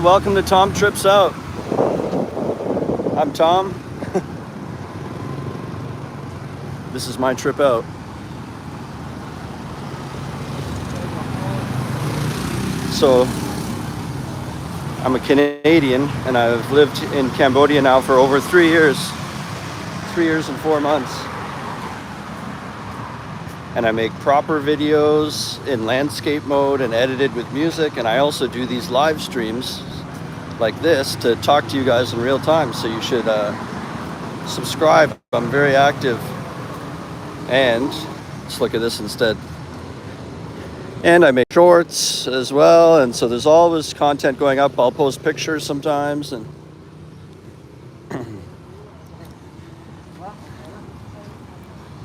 welcome to Tom Trips Out. I'm Tom. This is my trip out. So, I'm a Canadian and I've lived in Cambodia now for over 3 years. 3 years and 4 months. And I make proper videos in landscape mode and edited with music, and I also do these live streams like this to talk to you guys in real time, so you should subscribe. I'm very active. And let's look at this instead. And I make shorts as well, and so there's always content going up. I'll post pictures sometimes, and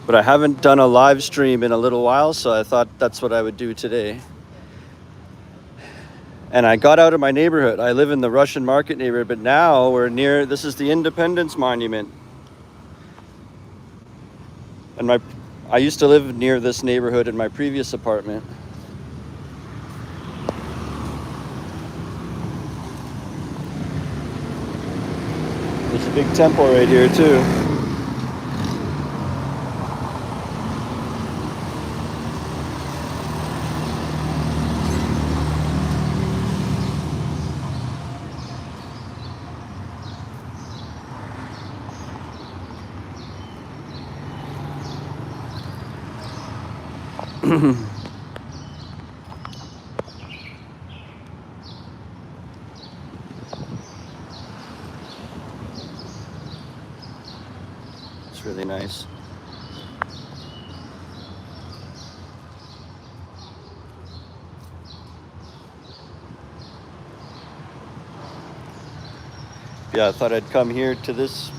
but I haven't done a live stream in a little while, so I thought that's what I would do today. And I got out of my neighborhood. I live in the Russian Market neighborhood, but now we're near, this is the Independence Monument. And I used to live near this neighborhood in my previous apartment. There's a big temple right here too. It's really nice. Yeah, I thought I'd come here to this,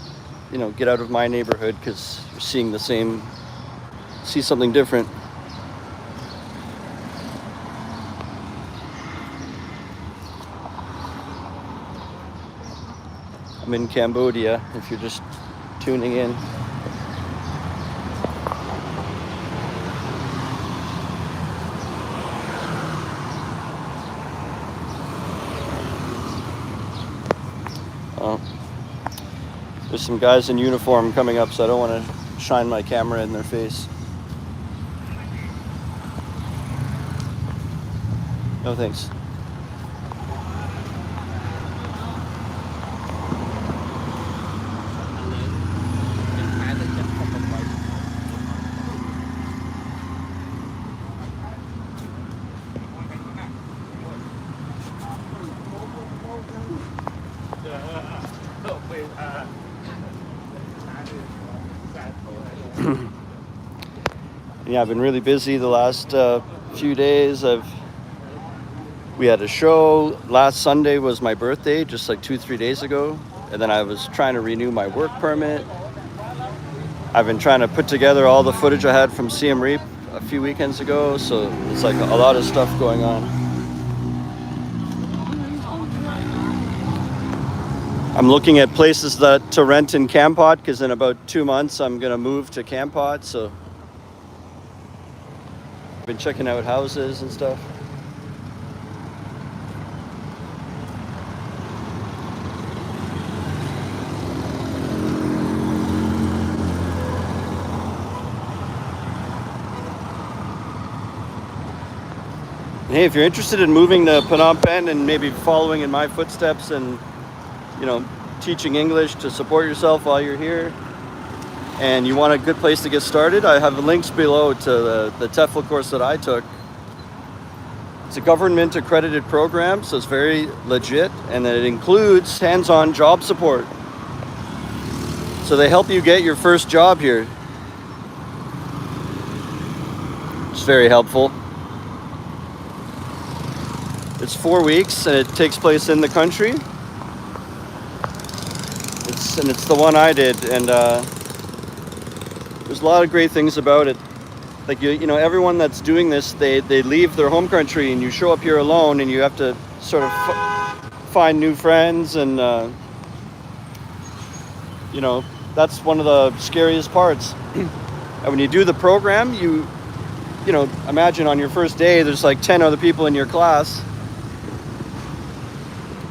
get out of my neighborhood, because you're seeing see something different. I'm in Cambodia, if you're just tuning in. There's some guys in uniform coming up, so I don't want to shine my camera in their face. No thanks. Yeah, I've been really busy the last few days. We had a show. Last Sunday was my birthday, just like 2-3 days ago. And then I was trying to renew my work permit. I've been trying to put together all the footage I had from Siem Reap a few weekends ago. So it's like a lot of stuff going on. I'm looking at places to rent in Kampot, because in about 2 months I'm going to move to Kampot. So been checking out houses and stuff. Hey, if you're interested in moving to Phnom Penh and maybe following in my footsteps and teaching English to support yourself while you're here, and you want a good place to get started, I have links below to the TEFL course that I took. It's a government accredited program, so it's very legit, and it includes hands-on job support. So they help you get your first job here. It's very helpful. It's 4 weeks and it takes place in the country. It's the one I did, and there's a lot of great things about it. Like everyone that's doing this, they leave their home country, and you show up here alone, and you have to sort of find new friends, and that's one of the scariest parts. And when you do the program, imagine on your first day there's like 10 other people in your class,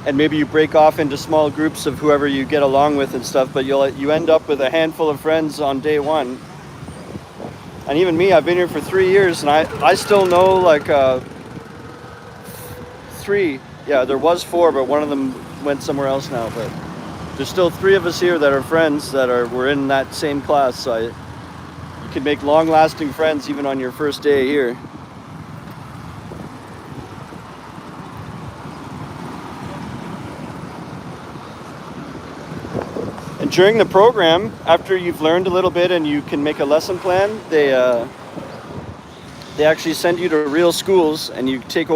and maybe you break off into small groups of whoever you get along with and stuff, but you end up with a handful of friends on day one. And even me, I've been here for 3 years, and I still know like three. Yeah, there was four, but one of them went somewhere else now. But there's still three of us here that are friends we're in that same class. So you can make long-lasting friends even on your first day here. And during the program, after you've learned a little bit and you can make a lesson plan, they actually send you to real schools, and you can take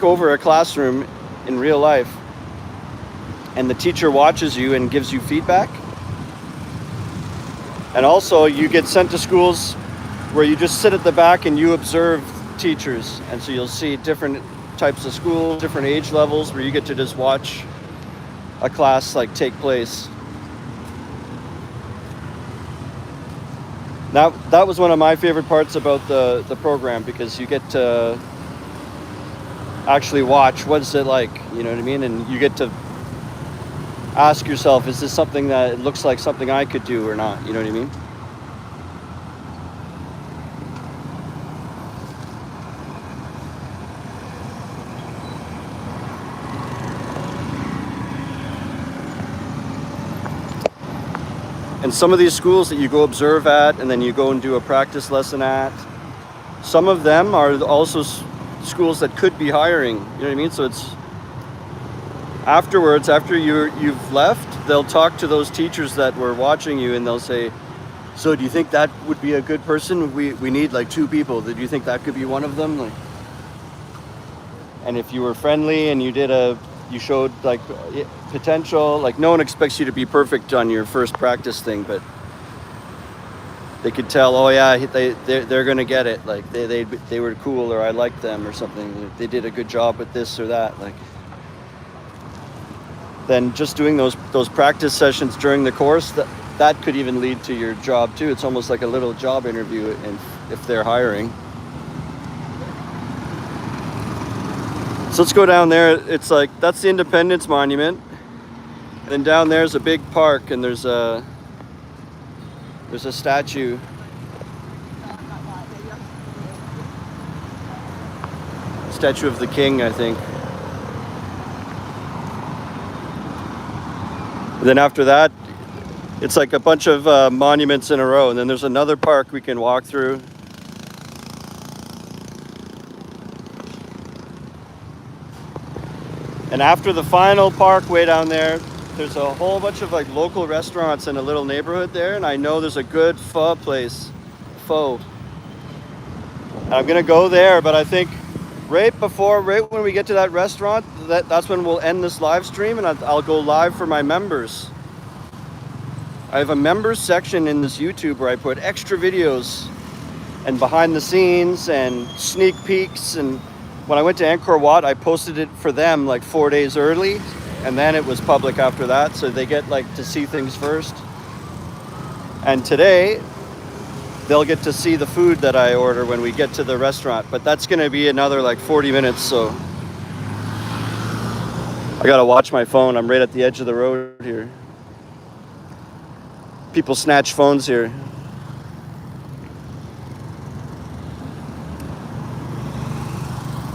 over a classroom in real life, and the teacher watches you and gives you feedback. And also you get sent to schools where you just sit at the back and you observe teachers, and so you'll see different types of schools, different age levels, where you get to just watch a class like take place. Now that was one of my favorite parts about the program, because you get to actually watch what's it like, you know what I mean? And you get to ask yourself, is this something that looks like something I could do or not? You know what I mean? And some of these schools that you go observe at, and then you go and do a practice lesson at, some of them are also schools that could be hiring, you know what I mean? So it's afterwards, after you've left, they'll talk to those teachers that were watching you, and they'll say, so do you think that would be a good person? We need like 2 people. Do you think that could be one of them? Like, and if you were friendly and you showed like potential, like no one expects you to be perfect on your first practice thing, but they could tell, oh yeah, they're gonna get it. Like they were cool, or I liked them or something. They did a good job with this or that. Like, then just doing those practice sessions during the course, that could even lead to your job too. It's almost like a little job interview, and if they're hiring. So let's go down there. It's like, that's the Independence Monument. And then down there's a big park, and there's a statue. Statue of the King, I think. And then after that, it's like a bunch of monuments in a row. And then there's another park we can walk through. And after the final park way down there, there's a whole bunch of like local restaurants in a little neighborhood there. And I know there's a good pho place. Pho. And I'm gonna go there, but I think right when we get to that restaurant, that's when we'll end this live stream, and I'll go live for my members. I have a members section in this YouTube where I put extra videos and behind the scenes and sneak peeks. And when I went to Angkor Wat, I posted it for them like 4 days early, and then it was public after that, so they get like to see things first. And today they'll get to see the food that I order when we get to the restaurant, but that's gonna be another like 40 minutes, so I gotta watch my phone. I'm right at the edge of the road here. People snatch phones here.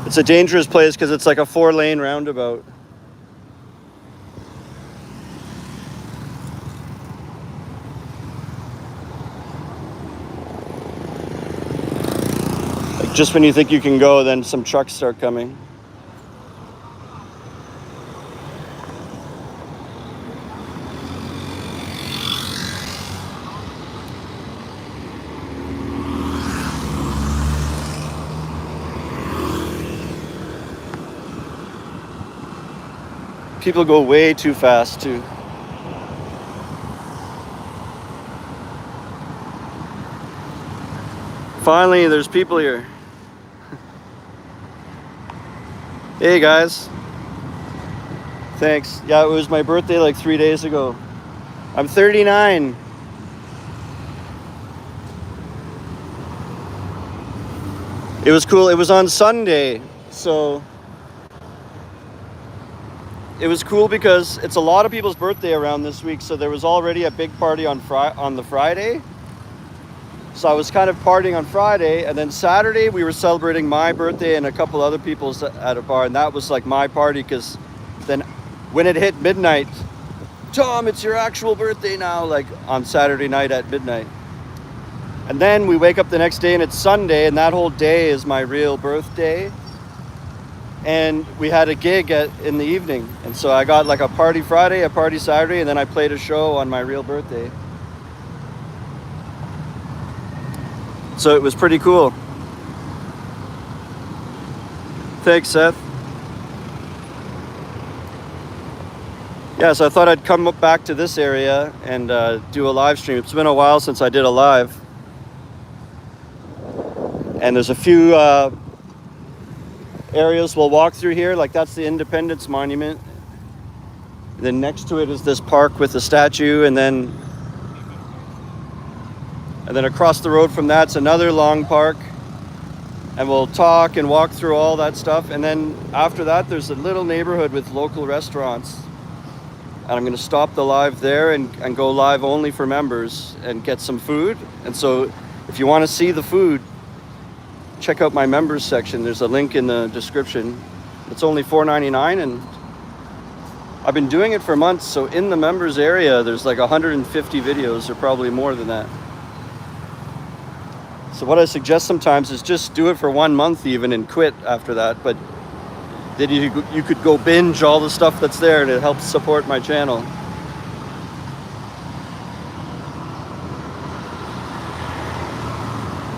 It's a dangerous place because it's like a 4-lane roundabout. Like just when you think you can go, then some trucks start coming. People go way too fast too. Finally, there's people here. Hey guys. Thanks. Yeah, it was my birthday like 3 days ago. I'm 39. It was cool. It was on Sunday, so it was cool because it's a lot of people's birthday around this week, so there was already a big party on the Friday. So I was kind of partying on Friday, and then Saturday we were celebrating my birthday and a couple other people's at a bar, and that was like my party, because then when it hit midnight, Tom, it's your actual birthday now, like on Saturday night at midnight. And then we wake up the next day and it's Sunday, and that whole day is my real birthday. And we had a gig in the evening, and so I got like a party Friday, a party Saturday, and then I played a show on my real birthday. So it was pretty cool. Thanks, Seth. Yeah, so I thought I'd come back to this area and do a live stream. It's been a while since I did a live. And there's a few areas we'll walk through here. Like that's the Independence Monument. And then next to it is this park with the statue, and then across the road from that's another long park. And we'll talk and walk through all that stuff. And then after that, there's a little neighborhood with local restaurants. And I'm going to stop the live there and go live only for members and get some food. And so if you want to see the food, check out my members section. There's a link in the description. It's only $4.99, and I've been doing it for months. So in the members area, there's like 150 videos, or probably more than that. So what I suggest sometimes is just do it for 1 month even and quit after that. But then you could go binge all the stuff that's there, and it helps support my channel.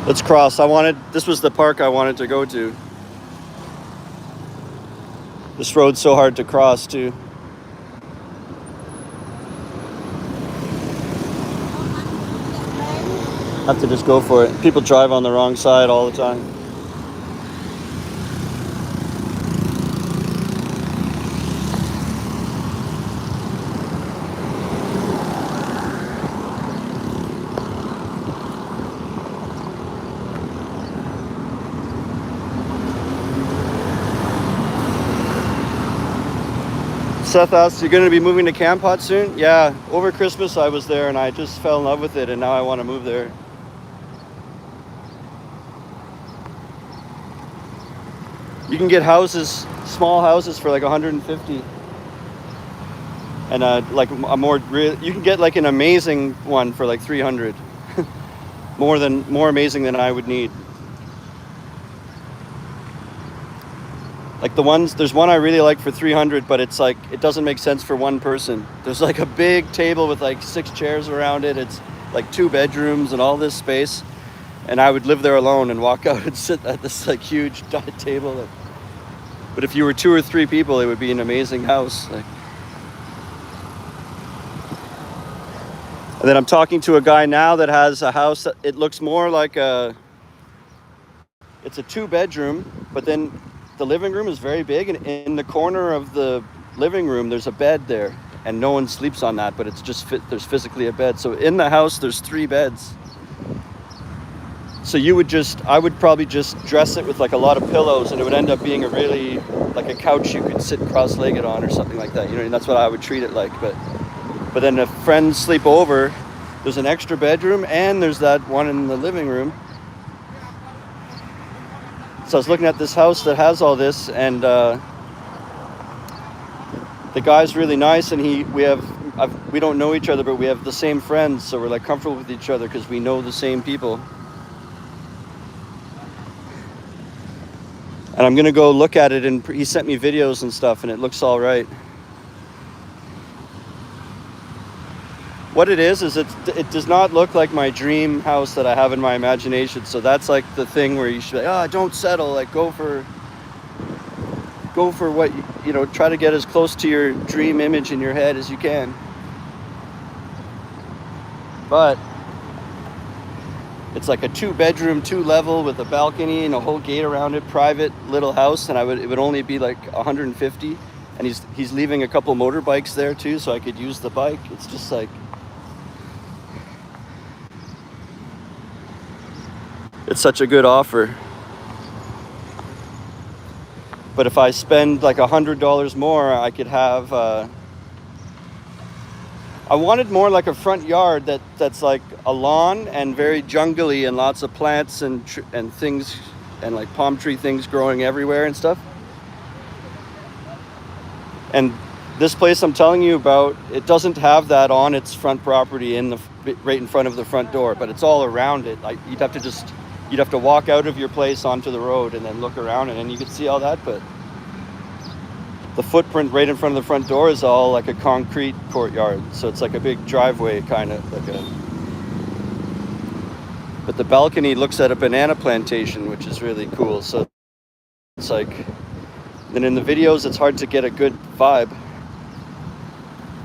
Let's cross. This was the park I wanted to go to. This road's so hard to cross too. Have to just go for it. People drive on the wrong side all the time. Seth asked, you're going to be moving to Camp Hut soon? Yeah, over Christmas I was there and I just fell in love with it, and now I want to move there. You can get houses, small houses, for like 150. And like a more real, you can get like an amazing one for like 300. more amazing than I would need. Like there's one I really like for 300, but it's like, it doesn't make sense for one person. There's like a big table with like 6 chairs around it. It's like 2 bedrooms and all this space. And I would live there alone and walk out and sit at this like huge table. But if you were 2 or 3 people, it would be an amazing house. And then I'm talking to a guy now that has a house that it looks more like it's a 2-bedroom, but then the living room is very big, and in the corner of the living room there's a bed there, and no one sleeps on that, but it's just there's physically a bed. So in the house there's 3 beds. So I would probably just dress it with like a lot of pillows, and it would end up being like a couch you could sit cross-legged on or something like that. You know, and that's what I would treat it like. But then if friends sleep over, there's an extra bedroom, and there's that one in the living room. So I was looking at this house that has all this, and the guy's really nice, and we don't know each other, but we have the same friends, so we're like comfortable with each other because we know the same people. And I'm gonna go look at it, and he sent me videos and stuff, and it looks all right. What it is it does not look like my dream house that I have in my imagination. So that's like the thing where you should be like, don't settle, like go for what, try to get as close to your dream image in your head as you can. But it's like a 2-bedroom, 2-level with a balcony and a whole gate around it, private little house, and it would only be like 150. And he's leaving a couple motorbikes there too, so I could use the bike. It's just like, it's such a good offer. But if I spend like $100 more, I could have, I wanted more like a front yard that's like a lawn and very jungly and lots of plants and things and like palm tree things growing everywhere and stuff. And this place I'm telling you about, it doesn't have that on its front property right in front of the front door, but it's all around it. Like you'd have to walk out of your place onto the road and then look around it, and you could see all that. But the footprint right in front of the front door is all like a concrete courtyard, so it's like a big driveway, kind of like a. But the balcony looks at a banana plantation, which is really cool. So it's like, then in the videos, it's hard to get a good vibe.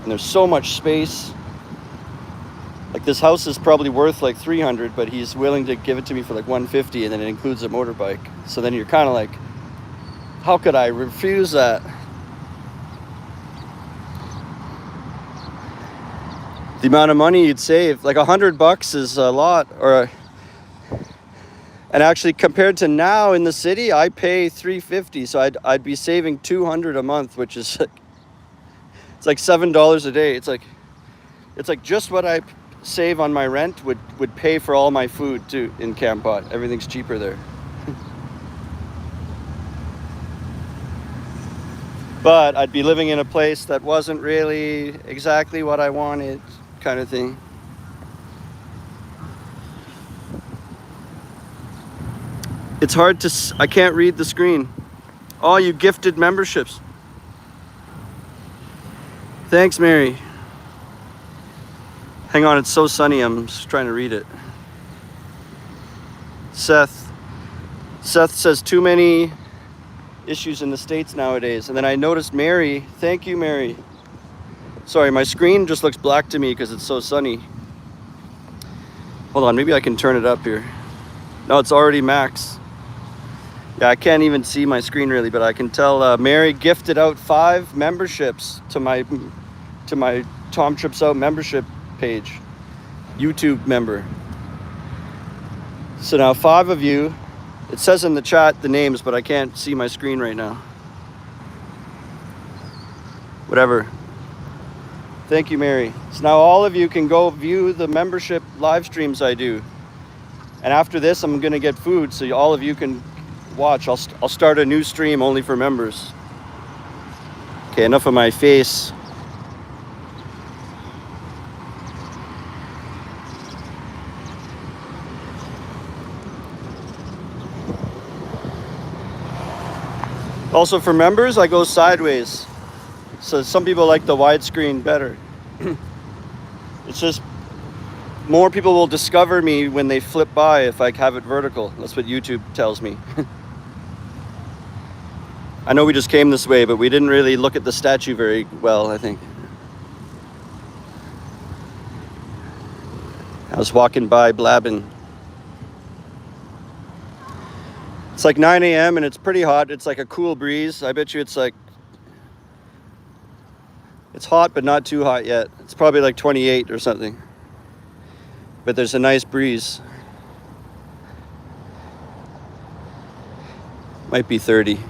And there's so much space. Like this house is probably worth like 300, but he's willing to give it to me for like 150, and then it includes a motorbike. So then you're kind of like, how could I refuse that? The amount of money you'd save, like $100 is a lot. And actually compared to now in the city, I pay $350, so I'd be saving $200 a month, which is like, it's like $7 a day. It's like just what I save on my rent would pay for all my food too in Kampot. Everything's cheaper there. But I'd be living in a place that wasn't really exactly what I wanted, kind of thing. It's hard to, I can't read the screen. Oh, you gifted memberships. Thanks, Mary. Hang on, it's so sunny, I'm just trying to read it. Seth says too many issues in the States nowadays. And then I noticed Mary. Thank you, Mary. Sorry, my screen just looks black to me because it's so sunny. Hold on, maybe I can turn it up here. No, it's already max. Yeah, I can't even see my screen really, but I can tell Mary gifted out 5 memberships to my Tom Trips Out membership page, YouTube member. So now 5 of you, it says in the chat the names, but I can't see my screen right now. Whatever. Thank you, Mary. So now all of you can go view the membership live streams I do. And after this, I'm gonna get food, so all of you can watch. I'll start a new stream only for members. Okay, enough of my face. Also for members, I go sideways. So some people like the widescreen better. It's just more people will discover me when they flip by if I have it vertical. That's what YouTube tells me. I know we just came this way, but we didn't really look at the statue very well, I think. I was walking by blabbing. It's like 9 a.m. and it's pretty hot. It's like a cool breeze. I bet you it's like, it's hot, but not too hot yet. It's probably like 28 or something. But there's a nice breeze. Might be 30.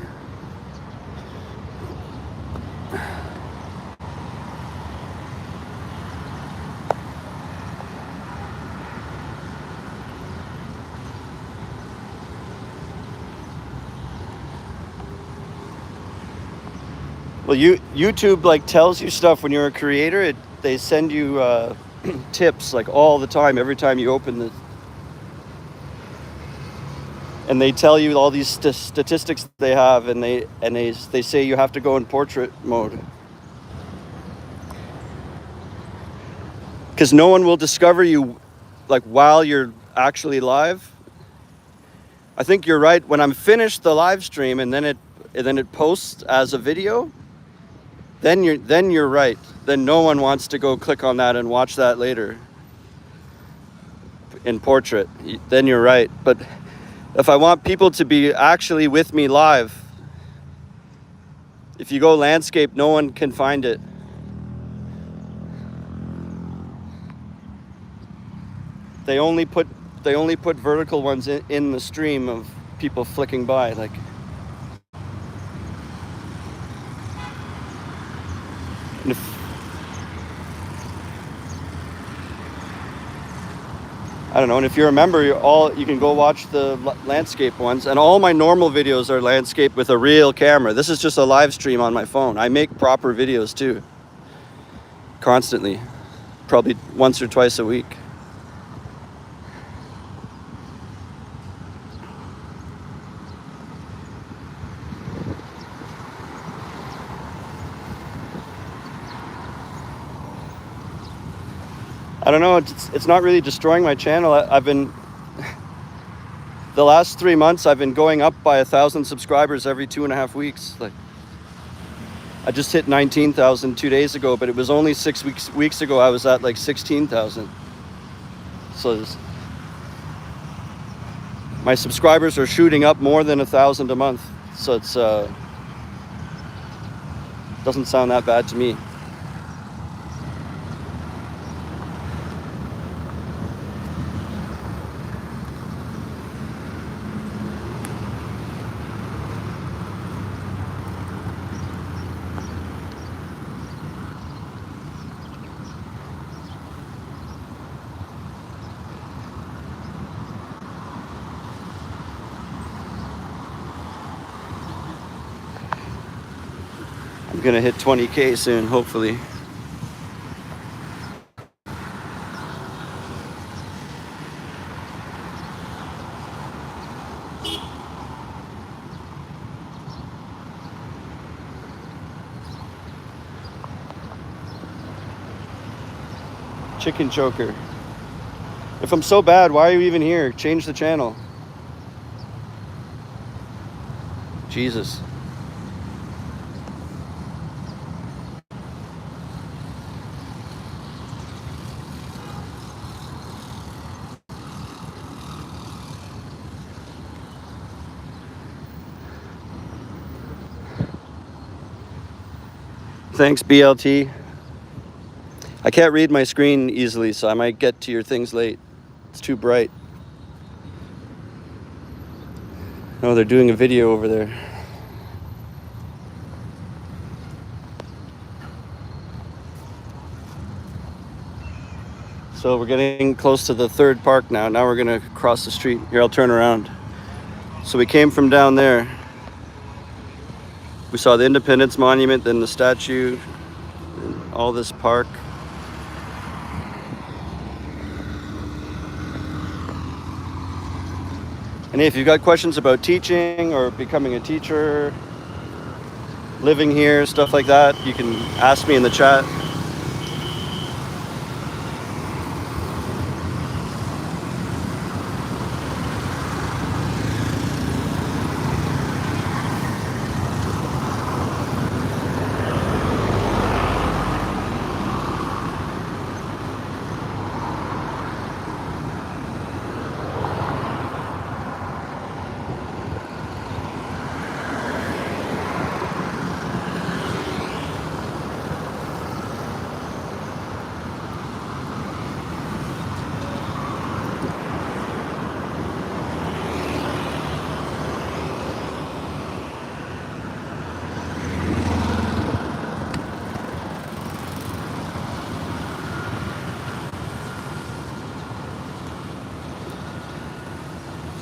Well, YouTube like tells you stuff when you're a creator. They send you tips like all the time, every time you open the, and they tell you all these statistics they have, and they say you have to go in portrait mode because no one will discover you like while you're actually live. I think you're right. When I'm finished the live stream and then it posts as a video, then you're right. Then no one wants to go click on that and watch that later in portrait. Then you're right. But if I want people to be actually with me live, if you go landscape, no one can find it. They only put vertical ones in the stream of people flicking by, like. I don't know. And if you're a member, you can go watch the landscape ones. And all my normal videos are landscape with a real camera. This is just a live stream on my phone. I make proper videos too, constantly, probably once or twice a week. I don't know. It's not really destroying my channel. I've been the last 3 months I've been going up by 1,000 subscribers every 2.5 weeks. Like, I just hit 19,000 2 days ago, but it was only 6 weeks ago I was at like 16,000. So my subscribers are shooting up more than 1,000 a month. So it's doesn't sound that bad to me. I'm gonna hit 20K soon, hopefully. Chicken choker. If I'm so bad, why are you even here? Change the channel. Jesus. Thanks, BLT. I can't read my screen easily, so I might get to your things late. It's too bright. Oh, they're doing a video over there. So we're getting close to the third park now. Now we're gonna cross the street. Here, I'll turn around. So we came from down there. We saw the Independence Monument, then the statue, and all this park. And if you've got questions about teaching or becoming a teacher, living here, stuff like that, you can ask me in the chat.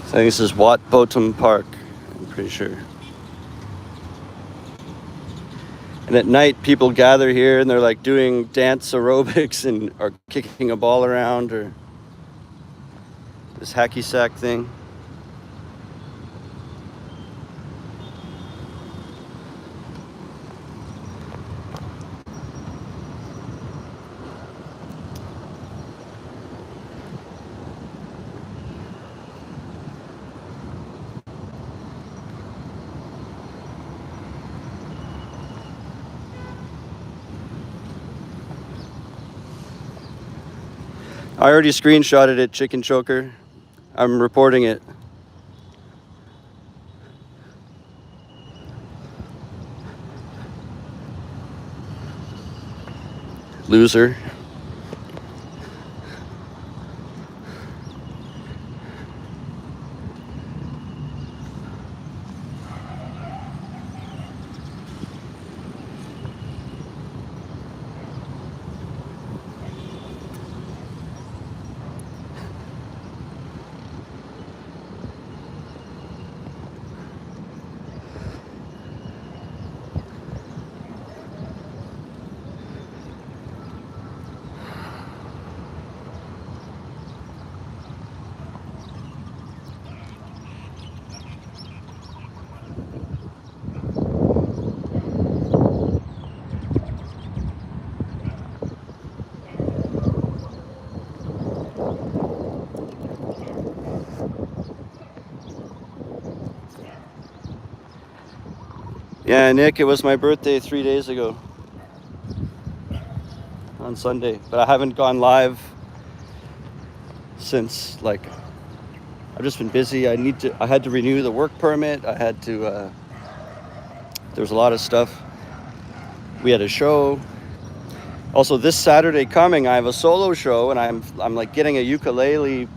I think this is Wat Bottom Park, I'm pretty sure. And at night, people gather here and they're like doing dance aerobics and or kicking a ball around or this hacky sack thing. I already screenshotted it, chicken choker. I'm reporting it. Loser. Yeah, Nick, it was my birthday 3 days ago on Sunday, but I haven't gone live since, like, I've just been busy. I had to renew the work permit. I had to, there was a lot of stuff. We had a show. Also, this Saturday coming, I have a solo show, and I'm like getting a ukulele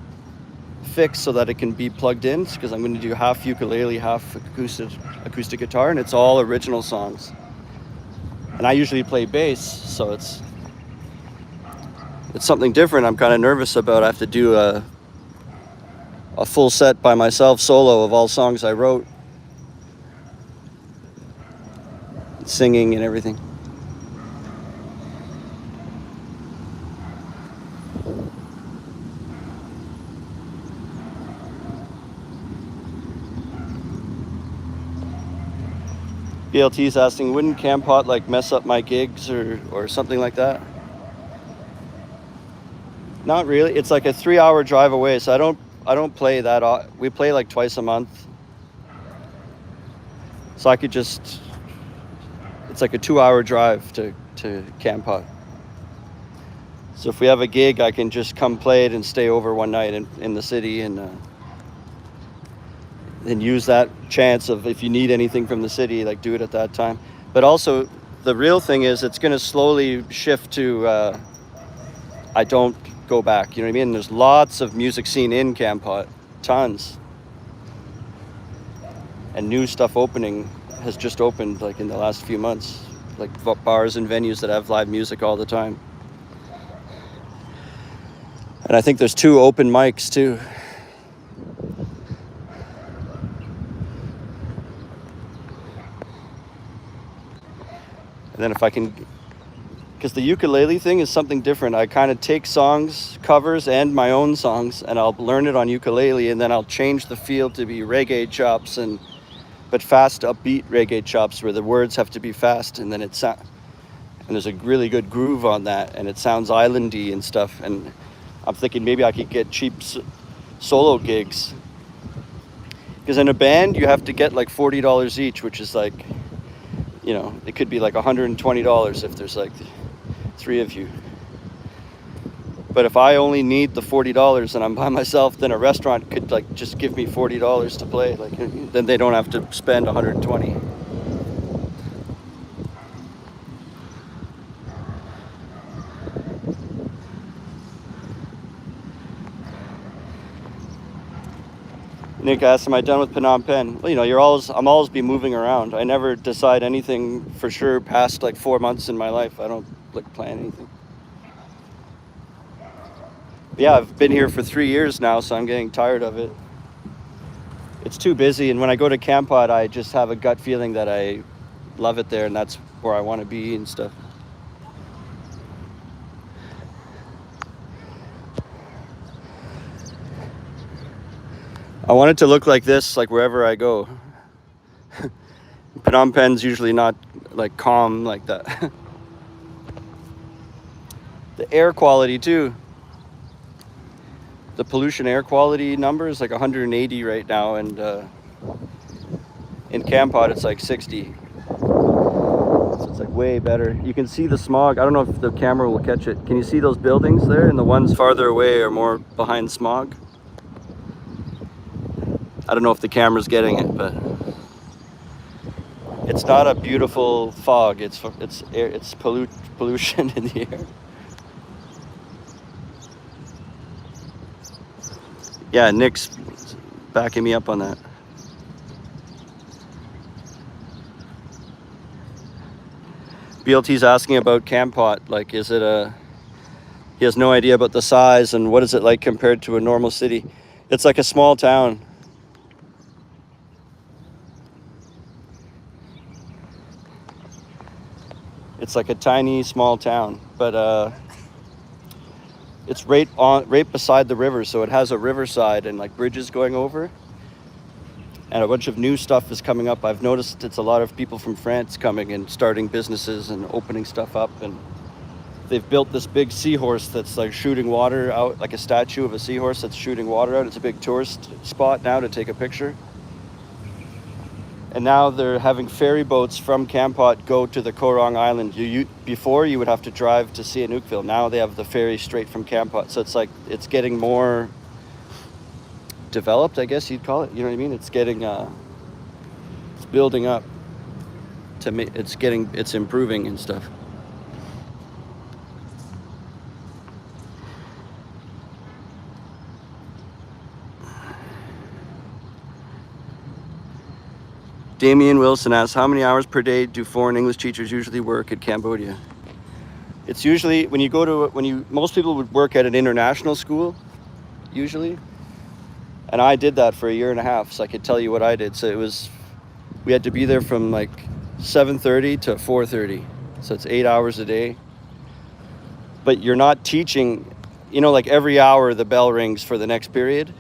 fixed so that it can be plugged in, because I'm going to do half ukulele, half acoustic guitar, and it's all original songs. And I usually play bass, so it's something different. I'm kind of nervous about. I have to do a full set by myself, solo, of all songs I wrote, singing and everything. BLT's asking, wouldn't Campot like mess up my gigs or something like that? Not really. It's like a 3-hour drive away, so I don't play that. We play like twice a month, so I could just. It's like a 2-hour drive to Campot. So if we have a gig, I can just come play it and stay over one night in the city, and use that chance of, if you need anything from the city, like, do it at that time. But also, the real thing is, it's going to slowly shift to I don't go back. You know what I mean? There's lots of music scene in Campot, tons, and new stuff has just opened, like, in the last few months, like bars and venues that have live music all the time. And I think there's 2 open mics too. And then if I can, because the ukulele thing is something different. I kind of take songs, covers, and my own songs, and I'll learn it on ukulele, and then I'll change the feel to be reggae chops, but fast, upbeat reggae chops where the words have to be fast, and then and there's a really good groove on that, and it sounds islandy and stuff. And I'm thinking maybe I could get cheap solo gigs, because in a band you have to get like $40 each, which is like, you know, it could be like $120 if there's like 3 of you. But if I only need the $40 and I'm by myself, then a restaurant could like just give me $40 to play. Like, then they don't have to spend $120. Nick asked, am I done with Phnom Penh? Well, you know, I'm always be moving around. I never decide anything for sure past like 4 months in my life. I don't like plan anything. But yeah, I've been here for 3 years now, so I'm getting tired of it. It's too busy, and when I go to Campot, I just have a gut feeling that I love it there, and that's where I want to be and stuff. I want it to look like this, like wherever I go. Phnom Penh's usually not like calm like that. The air quality too. The pollution air quality number is like 180 right now, and in Campot it's like 60. So it's like way better. You can see the smog. I don't know if the camera will catch it. Can you see those buildings there? And the ones farther away are more behind smog. I don't know if the camera's getting it, but it's not a beautiful fog. It's pollution in the air. Yeah, Nick's backing me up on that. BLT's asking about Campot. Like, is it he has no idea about the size and what is it like compared to a normal city. It's like a small town. It's like a tiny, small town, but it's right beside the river, so it has a riverside and like bridges going over, and a bunch of new stuff is coming up. I've noticed it's a lot of people from France coming and starting businesses and opening stuff up, and they've built this big seahorse that's like shooting water out, like a statue of a seahorse that's shooting water out. It's a big tourist spot now to take a picture. And now they're having ferry boats from Kampot go to the Korong Island. Before you would have to drive to Sihanoukville. Now they have the ferry straight from Kampot. So it's like, it's getting more developed, I guess you'd call it. You know what I mean? It's getting, it's building up to me. It's improving and stuff. Damian Wilson asks, how many hours per day do foreign English teachers usually work at Cambodia? It's usually, most people would work at an international school, usually. And I did that for a year and a half, so I could tell you what I did. So we had to be there from like 7:30 to 4:30. So it's 8 hours a day. But you're not teaching, like every hour the bell rings for the next period.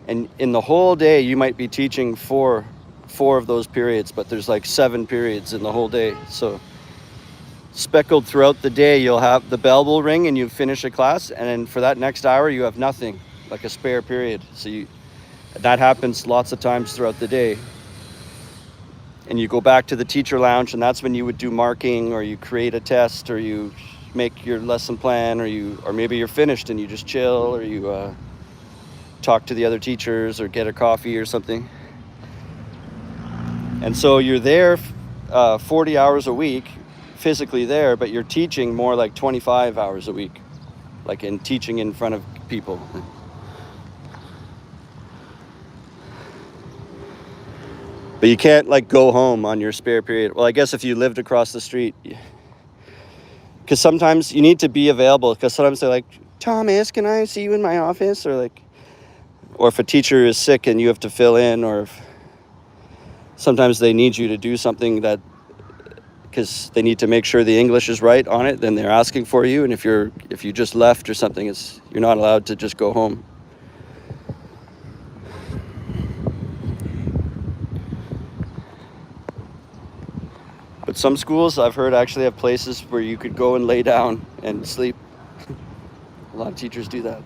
And in the whole day, you might be teaching four of those periods, but there's like 7 periods in the whole day. So speckled throughout the day, you'll have the bell will ring and you finish a class, and then for that next hour you have nothing, like a spare period. So that happens lots of times throughout the day. And you go back to the teacher lounge, and that's when you would do marking, or you create a test, or you make your lesson plan, or maybe you're finished and you just chill, or you talk to the other teachers or get a coffee or something. And so you're there 40 hours a week, physically there, but you're teaching more like 25 hours a week, like in teaching in front of people. But you can't like go home on your spare period. Well, I guess if you lived across the street, because sometimes you need to be available, because sometimes they're like, Thomas, can I see you in my office? Or if a teacher is sick and you have to fill in, or if sometimes they need you to do something because they need to make sure the English is right on it, then they're asking for you. And if you just left or something, you're not allowed to just go home. But some schools I've heard actually have places where you could go and lay down and sleep. A lot of teachers do that.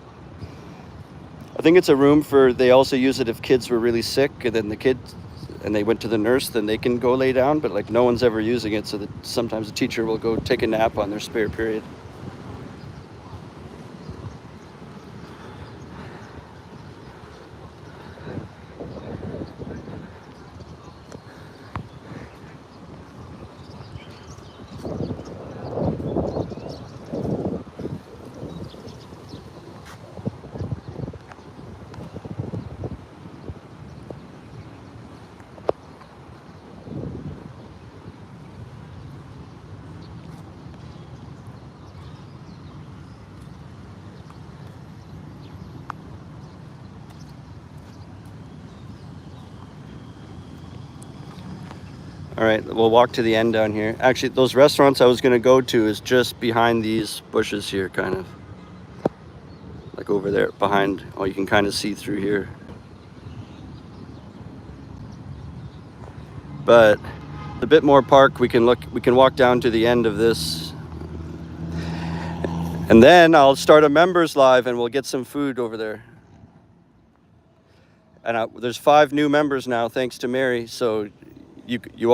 I think it's a room they also use it if kids were really sick, and then they went to the nurse, then they can go lay down, but like no one's ever using it, so that sometimes a teacher will go take a nap on their spare period. All right, we'll walk to the end down here. Actually, those restaurants I was going to go to is just behind these bushes here, kind of. Like over there behind. Oh, you can kind of see through here. But a bit more park, we can walk down to the end of this. And then I'll start a members live and we'll get some food over there. And there's 5 new members now, thanks to Mary. So you